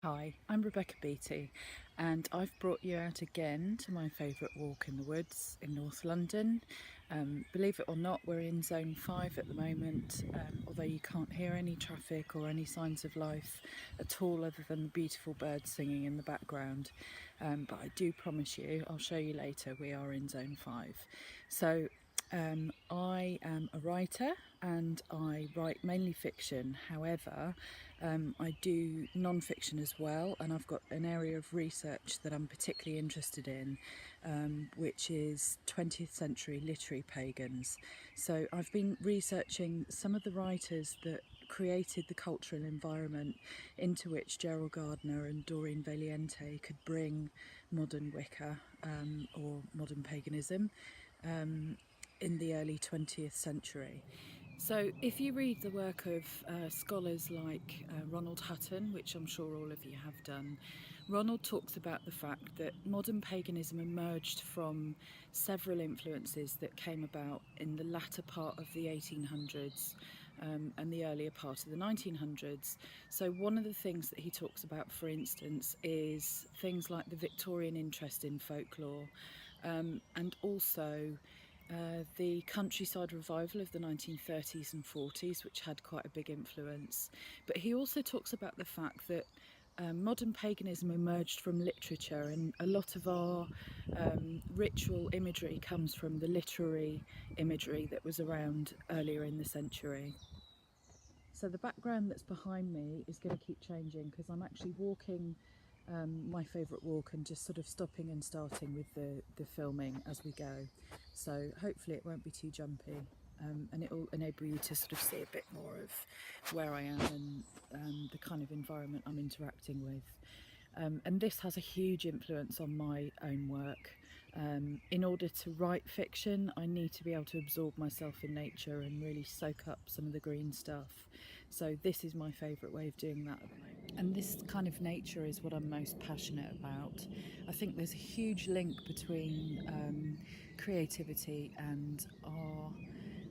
Hi, I'm Rebecca Beattie, and I've brought you out again to my favourite walk in the woods in North London. Believe it or not, we're in zone 5 at the moment, although you can't hear any traffic or any signs of life at all other than the beautiful birds singing in the background. But I do promise you, I'll show you later, we are in zone 5. So I am a writer and I write mainly fiction. However, I do non-fiction as well, and I've got an area of research that I'm particularly interested in, which is 20th century literary pagans. So I've been researching some of the writers that created the cultural environment into which Gerald Gardner and Doreen Valiente could bring modern Wicca or modern paganism in the early 20th century. So if you read the work of scholars like Ronald Hutton, which I'm sure all of you have done, Ronald talks about the fact that modern paganism emerged from several influences that came about in the latter part of the 1800s and the earlier part of the 1900s. So one of the things that he talks about, for instance, is things like the Victorian interest in folklore, and also the countryside revival of the 1930s and 40s, which had quite a big influence. But he also talks about the fact that modern paganism emerged from literature, and a lot of our ritual imagery comes from the literary imagery that was around earlier in the century. So the background that's behind me is going to keep changing because I'm actually walking my favourite walk and just sort of stopping and starting with the filming as we go. So hopefully it won't be too jumpy, and it will enable you to sort of see a bit more of where I am and the kind of environment I'm interacting with. And this has a huge influence on my own work. In order to write fiction, I need to be able to absorb myself in nature and really soak up some of the green stuff. So this is my favourite way of doing that at the moment. And this kind of nature is what I'm most passionate about. I think there's a huge link between creativity and our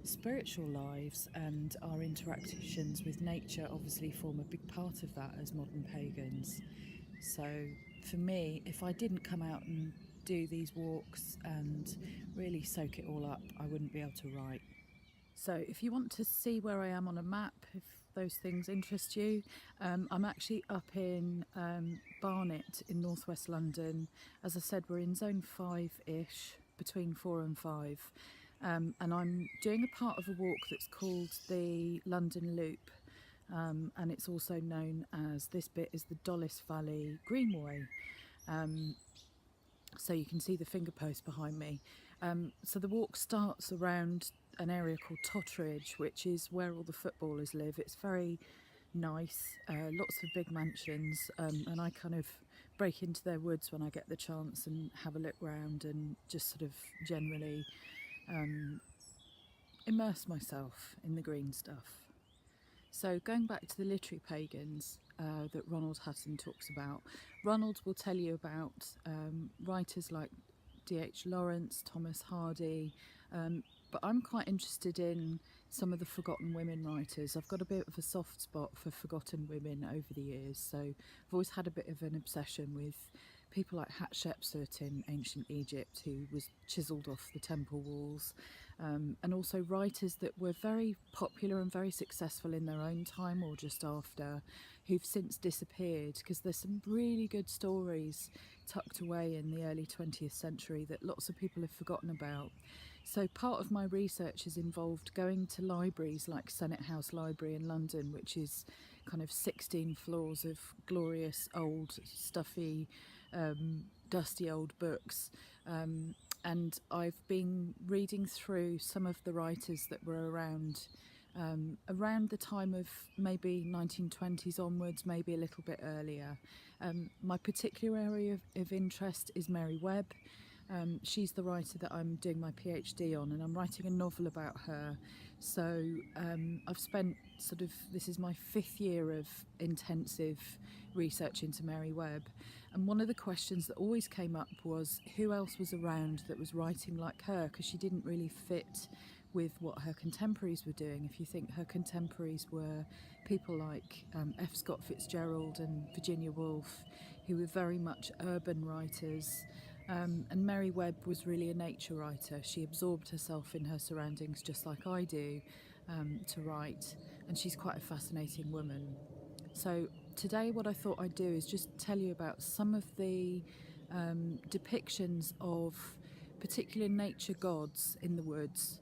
spiritual lives, and our interactions with nature obviously form a big part of that as modern pagans. So for me, if I didn't come out and do these walks and really soak it all up, I wouldn't be able to write. So if you want to see where I am on a map, if those things interest you, I'm actually up in Barnet in northwest London. As I said, we're in zone 5-ish, between 4 and 5. And I'm doing a part of a walk that's called the London Loop. And it's also known as, this bit is the Dollis Valley Greenway. So you can see the finger post behind me. So the walk starts around an area called Totteridge, which is where all the footballers live. It's very nice, lots of big mansions, and I kind of break into their woods when I get the chance and have a look round and just sort of generally immerse myself in the green stuff. So going back to the literary pagans that Ronald Hutton talks about, Ronald will tell you about writers like D.H. Lawrence, Thomas Hardy, but I'm quite interested in some of the forgotten women writers. I've got a bit of a soft spot for forgotten women over the years, so I've always had a bit of an obsession with people like Hatshepsut in ancient Egypt, who was chiselled off the temple walls, and also writers that were very popular and very successful in their own time or just after, who've since disappeared, because there's some really good stories tucked away in the early 20th century that lots of people have forgotten about. So part of my research has involved going to libraries like Senate House Library in London, which is kind of 16 floors of glorious old stuffy dusty old books, and I've been reading through some of the writers that were around the time of maybe 1920s onwards, maybe a little bit earlier. My particular area of interest is Mary Webb. She's the writer that I'm doing my PhD on, and I'm writing a novel about her. So I've spent this is my 5th year of intensive research into Mary Webb, and one of the questions that always came up was who else was around that was writing like her, because she didn't really fit with what her contemporaries were doing. If you think her contemporaries were people like F. Scott Fitzgerald and Virginia Woolf, who were very much urban writers. And Mary Webb was really a nature writer. She absorbed herself in her surroundings just like I do to write, and she's quite a fascinating woman. So today what I thought I'd do is just tell you about some of the depictions of particular nature gods in the woods.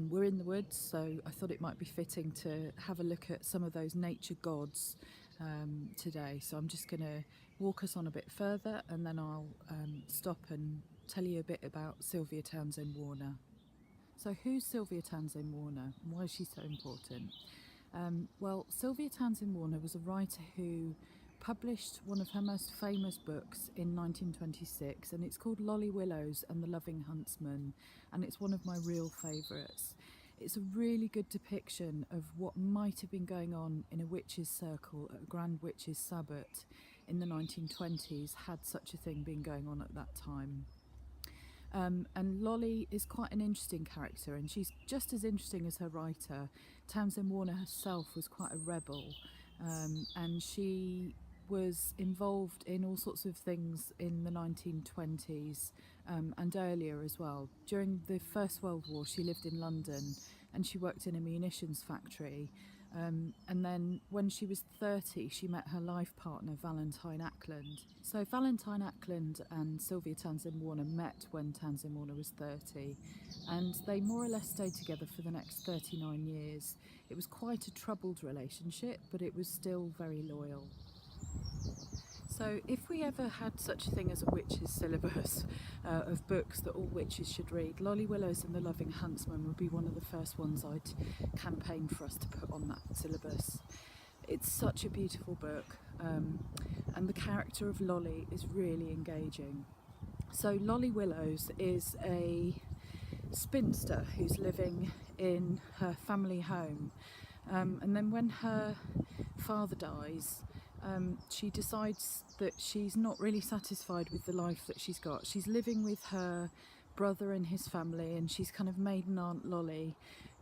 We're in the woods, so I thought it might be fitting to have a look at some of those nature gods today. So I'm just going to walk us on a bit further, and then I'll stop and tell you a bit about Sylvia Townsend Warner. So who's Sylvia Townsend Warner, and why is she so important? Well, Sylvia Townsend Warner was a writer who published one of her most famous books in 1926, and it's called Lolly Willows and the Loving Huntsman, and it's one of my real favourites. It's a really good depiction of what might have been going on in a witches' circle at a Grand Witches' Sabbat in the 1920s, had such a thing been going on at that time. And Lolly is quite an interesting character, and she's just as interesting as her writer. Townsend Warner herself was quite a rebel, and she was involved in all sorts of things in the 1920s and earlier as well. During the First World War, she lived in London and she worked in a munitions factory. And then when she was 30, she met her life partner, Valentine Ackland. So Valentine Ackland and Sylvia Townsend Warner met when Townsend Warner was 30, and they more or less stayed together for the next 39 years. It was quite a troubled relationship, but it was still very loyal. So if we ever had such a thing as a witches' syllabus of books that all witches should read, Lolly Willows and the Loving Huntsman would be one of the first ones I'd campaign for us to put on that syllabus. It's such a beautiful book, and the character of Lolly is really engaging. So Lolly Willows is a spinster who's living in her family home, and then when her father dies, she decides that she's not really satisfied with the life that she's got. She's living with her brother and his family, and she's kind of maiden Aunt Lolly,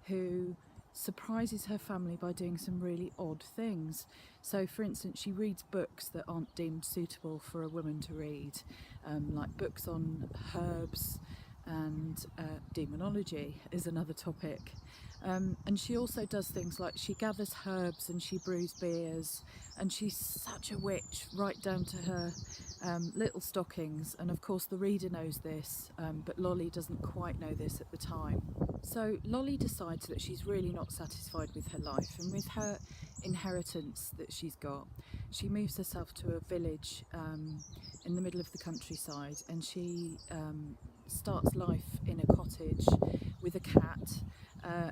who surprises her family by doing some really odd things. So for instance, she reads books that aren't deemed suitable for a woman to read, like books on herbs, and demonology is another topic. And she also does things like she gathers herbs and she brews beers, and she's such a witch right down to her little stockings. And of course the reader knows this, but Lolly doesn't quite know this at the time. So Lolly decides that she's really not satisfied with her life, and with her inheritance that she's got, she moves herself to a village in the middle of the countryside, and she starts life in a cottage with a cat.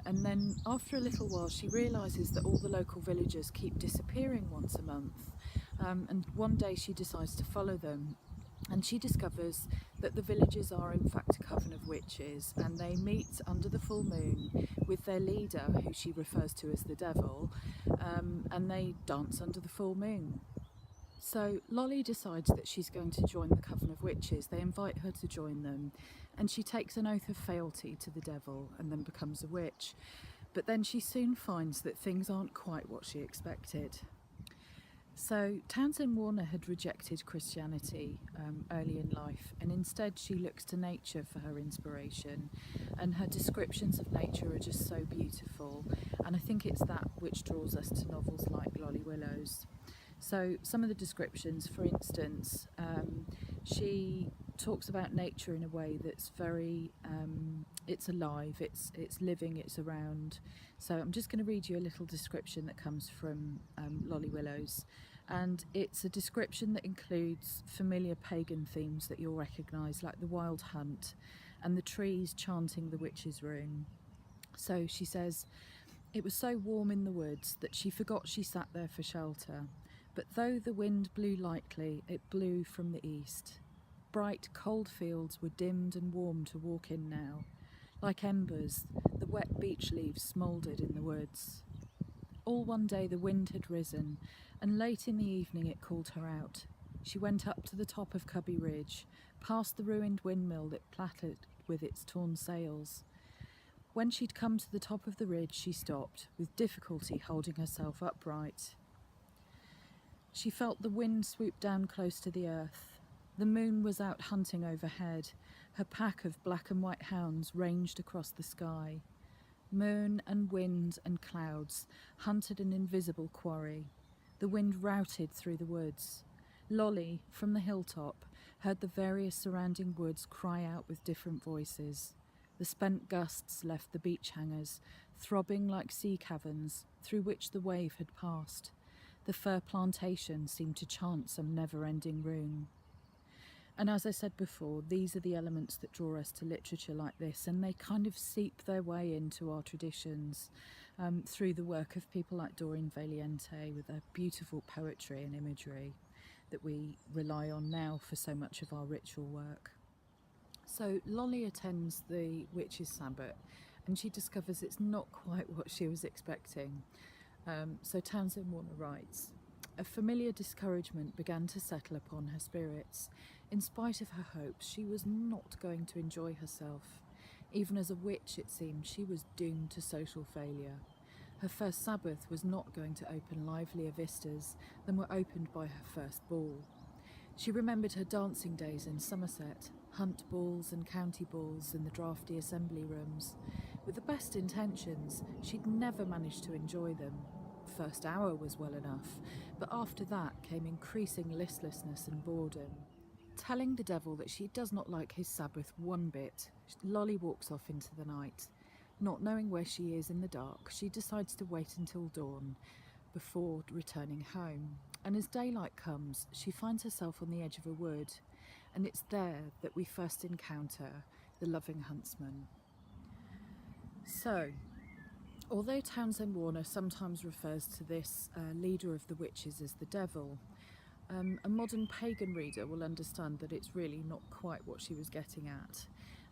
And then after a little while she realises that all the local villagers keep disappearing once a month, and one day she decides to follow them, and she discovers that the villagers are in fact a coven of witches, and they meet under the full moon with their leader, who she refers to as the devil, and they dance under the full moon. So Lolly decides that she's going to join the coven of witches. They invite her to join them, and she takes an oath of fealty to the devil and then becomes a witch. But then she soon finds that things aren't quite what she expected. So Townsend Warner had rejected Christianity early in life, and instead she looks to nature for her inspiration, and her descriptions of nature are just so beautiful, and I think it's that which draws us to novels like Lolly Willows. So some of the descriptions, for instance, she talks about nature in a way that's very, it's alive, it's living, it's around. So I'm just going to read you a little description that comes from Lolly Willows, and it's a description that includes familiar pagan themes that you'll recognise, like the wild hunt and the trees chanting the witch's rune. So she says, "It was so warm in the woods that she forgot she sat there for shelter. But though the wind blew lightly, it blew from the east. Bright, cold fields were dimmed and warm to walk in now. Like embers, the wet beech leaves smouldered in the woods. All one day the wind had risen, and late in the evening it called her out. She went up to the top of Cubby Ridge, past the ruined windmill that plaited with its torn sails. When she'd come to the top of the ridge, she stopped, with difficulty holding herself upright. She felt the wind swoop down close to the earth. The moon was out hunting overhead. Her pack of black and white hounds ranged across the sky. Moon and wind and clouds hunted an invisible quarry. The wind routed through the woods. Lolly, from the hilltop, heard the various surrounding woods cry out with different voices. The spent gusts left the beach hangers, throbbing like sea caverns through which the wave had passed. The fir plantation seemed to chant some never-ending rune. And as I said before, these are the elements that draw us to literature like this, and they kind of seep their way into our traditions through the work of people like Doreen Valiente with their beautiful poetry and imagery that we rely on now for so much of our ritual work. So Lolly attends the Witches' Sabbat, and she discovers it's not quite what she was expecting. So Townsend Warner writes, "A familiar discouragement began to settle upon her spirits. In spite of her hopes, she was not going to enjoy herself. Even as a witch, it seemed, she was doomed to social failure. Her first Sabbath was not going to open livelier vistas than were opened by her first ball. She remembered her dancing days in Somerset, hunt balls and county balls in the draughty assembly rooms. With the best intentions, she'd never managed to enjoy them. First hour was well enough, but after that came increasing listlessness and boredom. Telling the devil that she does not like his Sabbath one bit, Lolly walks off into the night. Not knowing where she is in the dark, she decides to wait until dawn before returning home. And as daylight comes, she finds herself on the edge of a wood, and it's there that we first encounter the loving huntsman." So, although Townsend Warner sometimes refers to this leader of the witches as the devil, a modern pagan reader will understand that it's really not quite what she was getting at.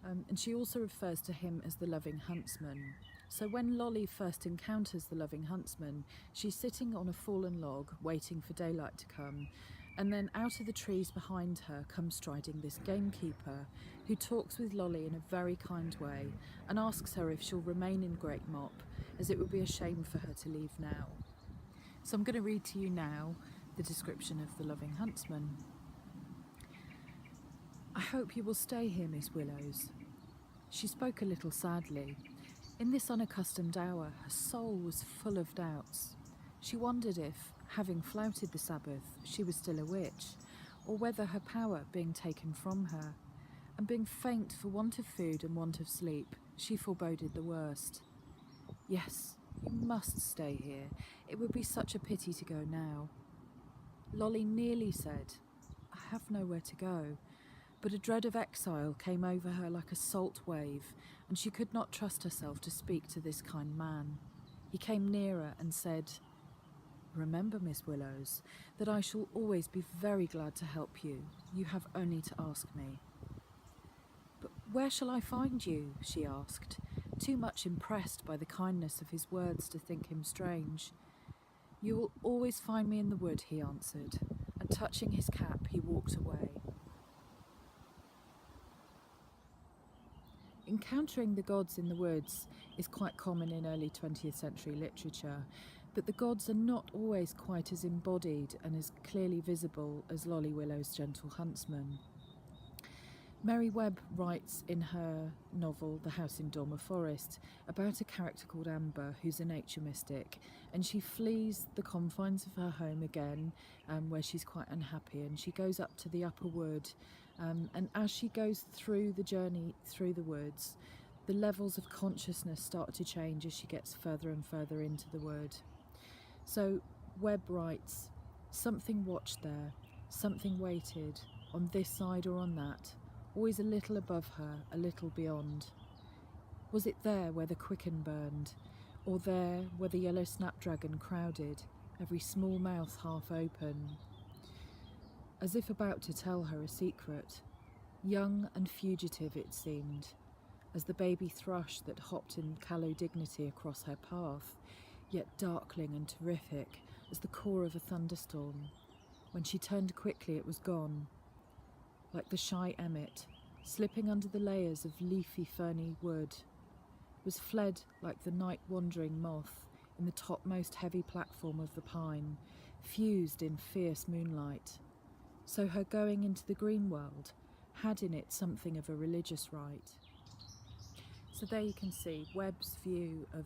And she also refers to him as the loving huntsman. So when Lolly first encounters the loving huntsman, she's sitting on a fallen log waiting for daylight to come, and then out of the trees behind her comes striding this gamekeeper who talks with Lolly in a very kind way and asks her if she'll remain in Great Mop, as it would be a shame for her to leave now. So I'm going to read to you now the description of the loving huntsman. "I hope you will stay here, Miss Willows." She spoke a little sadly. In this unaccustomed hour, her soul was full of doubts. She wondered if, having flouted the Sabbath, she was still a witch, or whether her power being taken from her, and being faint for want of food and want of sleep, she foreboded the worst. "Yes, you must stay here. It would be such a pity to go now." Lolly nearly said, "I have nowhere to go," but a dread of exile came over her like a salt wave, and she could not trust herself to speak to this kind man. He came nearer and said, "Remember, Miss Willows, that I shall always be very glad to help you. You have only to ask me." "But where shall I find you?" she asked, too much impressed by the kindness of his words to think him strange. "You will always find me in the wood," he answered, and touching his cap, he walked away. Encountering the gods in the woods is quite common in early 20th century literature, but the gods are not always quite as embodied and as clearly visible as Lolly Willow's gentle huntsman. Mary Webb writes in her novel The House in Dormer Forest about a character called Amber who's a nature mystic, and she flees the confines of her home again, where she's quite unhappy, and she goes up to the upper wood, and as she goes through the journey through the woods, the levels of consciousness start to change as she gets further and further into the wood. So Webb writes, "Something watched there, something waited, on this side or on that, always a little above her, a little beyond. Was it there where the quicken burned, or there where the yellow snapdragon crowded, every small mouth half open? As if about to tell her a secret, young and fugitive it seemed, as the baby thrush that hopped in callow dignity across her path, yet darkling and terrific as the core of a thunderstorm. When she turned quickly it was gone, like the shy emmet, slipping under the layers of leafy ferny wood. was fled like the night-wandering moth in the topmost heavy platform of the pine, fused in fierce moonlight. So her going into the green world had in it something of a religious rite. So there you can see Webb's view of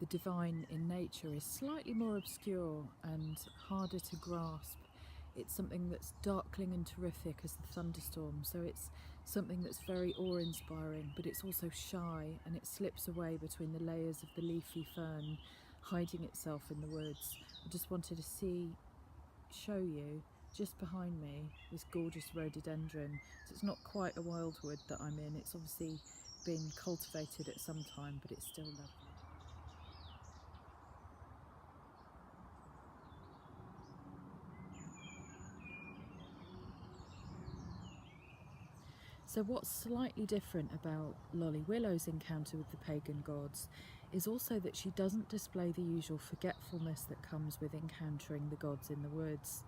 the divine in nature is slightly more obscure and harder to grasp. It's something that's darkling and terrific as the thunderstorm, so it's something that's very awe-inspiring, but it's also shy, and it slips away between the layers of the leafy fern, hiding itself in the woods. I just wanted to show you, just behind me, this gorgeous rhododendron. So it's not quite a wildwood that I'm in, it's obviously been cultivated at some time, but it's still lovely. So what's slightly different about Lolly Willow's encounter with the pagan gods is also that she doesn't display the usual forgetfulness that comes with encountering the gods in the woods.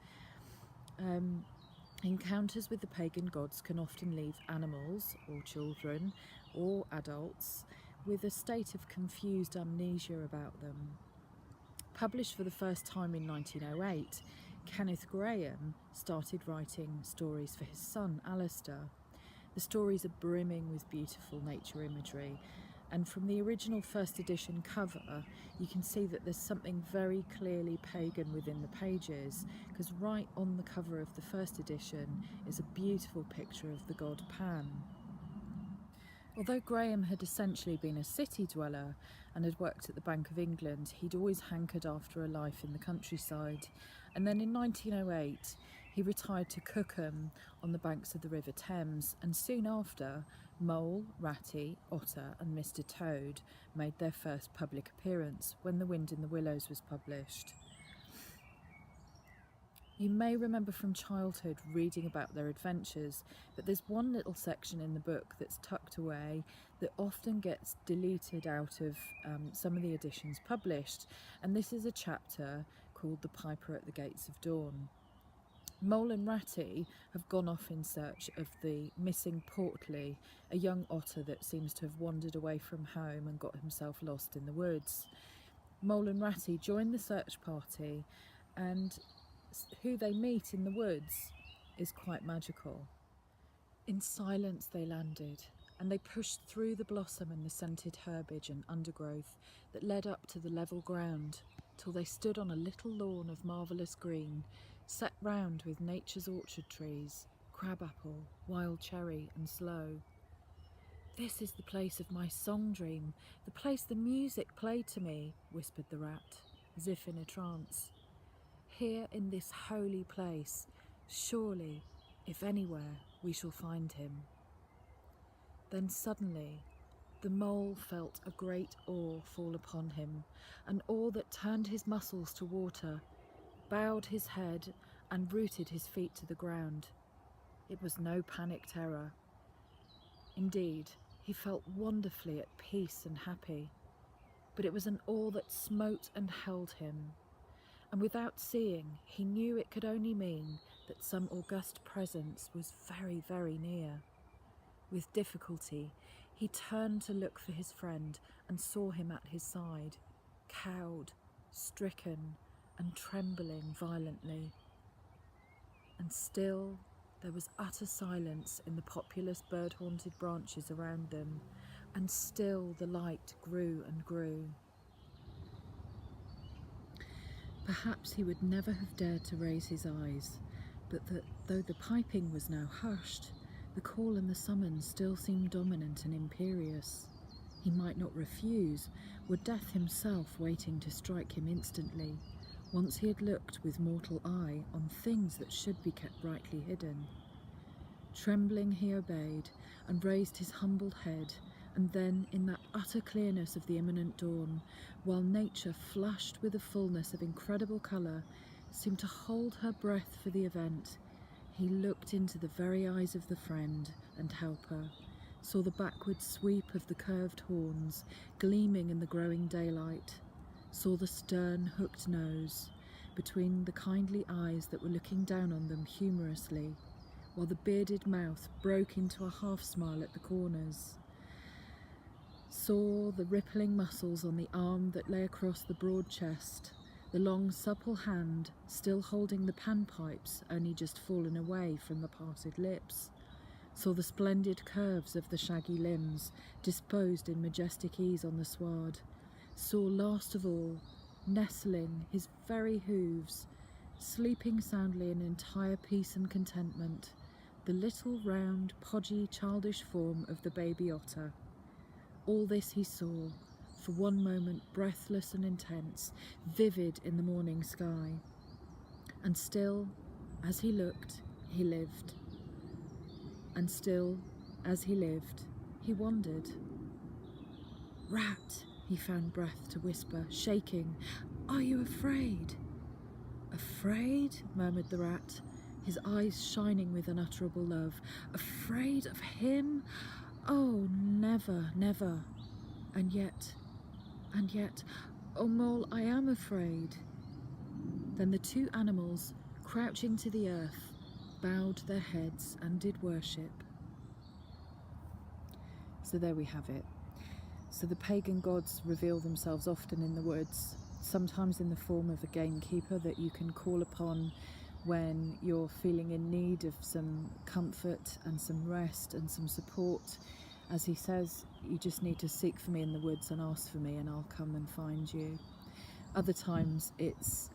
Encounters with the pagan gods can often leave animals, or children, or adults with a state of confused amnesia about them. Published for the first time in 1908, Kenneth Grahame started writing stories for his son Alistair. The stories are brimming with beautiful nature imagery, and from the original first edition cover you can see that there's something very clearly pagan within the pages, because right on the cover of the first edition is a beautiful picture of the god Pan. Although Grahame had essentially been a city dweller and had worked at the Bank of England, he'd always hankered after a life in the countryside, and then in 1908 he retired to Cookham on the banks of the River Thames, and soon after, Mole, Ratty, Otter and Mr Toad made their first public appearance when The Wind in the Willows was published. You may remember from childhood reading about their adventures, but there's one little section in the book that's tucked away that often gets deleted out of some of the editions published, and this is a chapter called The Piper at the Gates of Dawn. Mole and Ratty have gone off in search of the missing Portly, a young otter that seems to have wandered away from home and got himself lost in the woods. Mole and Ratty join the search party, and who they meet in the woods is quite magical. In silence they landed, and they pushed through the blossom and the scented herbage and undergrowth that led up to the level ground, till they stood on a little lawn of marvellous green, set round with nature's orchard trees, crabapple, wild cherry and sloe. "This is the place of my song dream, the place the music played to me," whispered the rat, as if in a trance. "Here in this holy place, surely, if anywhere, we shall find him." Then suddenly the mole felt a great awe fall upon him, an awe that turned his muscles to water, bowed his head and rooted his feet to the ground. It was no panic terror. Indeed, he felt wonderfully at peace and happy, but it was an awe that smote and held him, and without seeing, he knew it could only mean that some august presence was very, very near. With difficulty, he turned to look for his friend and saw him at his side, cowed, stricken, and trembling violently. And still there was utter silence in the populous bird-haunted branches around them, and still the light grew and grew. Perhaps he would never have dared to raise his eyes, but that though the piping was now hushed, the call and the summons still seemed dominant and imperious. He might not refuse, were death himself waiting to strike him instantly, once he had looked with mortal eye on things that should be kept brightly hidden. Trembling he obeyed, and raised his humbled head, and then, in that utter clearness of the imminent dawn, while nature, flushed with a fullness of incredible colour, seemed to hold her breath for the event, he looked into the very eyes of the friend and helper, saw the backward sweep of the curved horns gleaming in the growing daylight, saw the stern hooked nose between the kindly eyes that were looking down on them humorously, while the bearded mouth broke into a half smile at the corners, saw the rippling muscles on the arm that lay across the broad chest, the long supple hand still holding the panpipes only just fallen away from the parted lips, saw the splendid curves of the shaggy limbs disposed in majestic ease on the sward, saw last of all, nestling his very hooves, sleeping soundly in entire peace and contentment, the little round podgy childish form of the baby otter. All this he saw, for one moment breathless and intense, vivid in the morning sky. And still, as he looked, he lived. And still, as he lived, he wondered. "Rat," he found breath to whisper, shaking. "Are you afraid?" "Afraid?" murmured the rat, his eyes shining with unutterable love. "Afraid of him? Oh, never, never. And yet, oh Mole, I am afraid." Then the two animals, crouching to the earth, bowed their heads and did worship. So there we have it. So the pagan gods reveal themselves often in the woods, sometimes in the form of a gamekeeper that you can call upon when you're feeling in need of some comfort and some rest and some support. As he says, you just need to seek for me in the woods and ask for me and I'll come and find you. Other times it's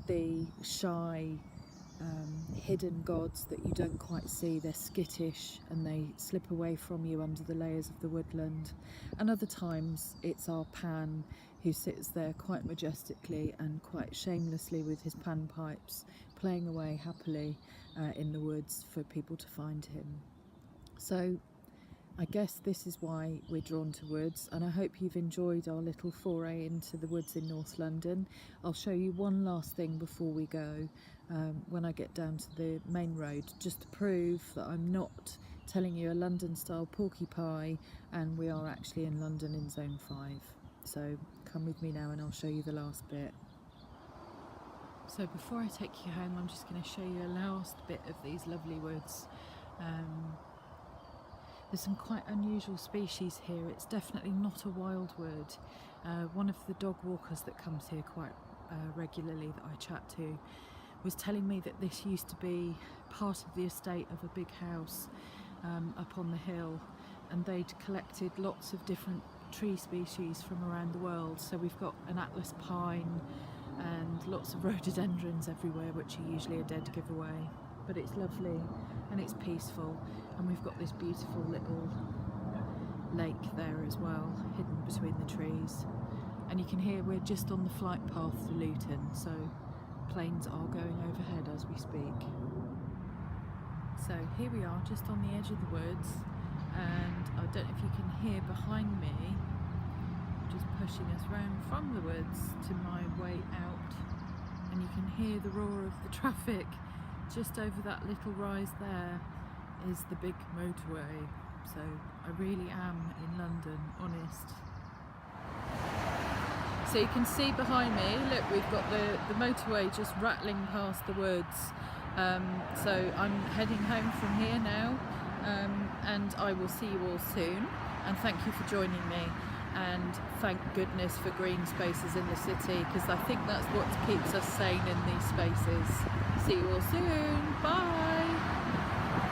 the shy, hidden gods that you don't quite see. They're skittish and they slip away from you under the layers of the woodland. And other times it's our Pan, who sits there quite majestically and quite shamelessly with his panpipes, playing away happily in the woods for people to find him. So I guess this is why we're drawn to woods, and I hope you've enjoyed our little foray into the woods in North London. I'll show you one last thing before we go, when I get down to the main road, just to prove that I'm not telling you a London-style porky pie, and we are actually in London in Zone 5. So come with me now and I'll show you the last bit. So before I take you home, I'm just going to show you a last bit of these lovely woods. There's some quite unusual species here. It's definitely not a wild wood. One of the dog walkers that comes here quite regularly that I chat to was telling me that this used to be part of the estate of a big house up on the hill, and they'd collected lots of different tree species from around the world. So we've got an Atlas pine and lots of rhododendrons everywhere, which are usually a dead giveaway. But it's lovely and it's peaceful, and we've got this beautiful little lake there as well, hidden between the trees. And you can hear we're just on the flight path to Luton, so planes are going overhead as we speak. So here we are, just on the edge of the woods, and I don't know if you can hear behind me, just pushing us round from the woods to my way out, and you can hear the roar of the traffic. Just over that little rise there is the big motorway, so I really am in London, honest. So you can see behind me, look, we've got the motorway just rattling past the woods. So I'm heading home from here now, and I will see you all soon, and thank you for joining me, and thank goodness for green spaces in the city, because I think that's what keeps us sane in these spaces. See you all soon, bye!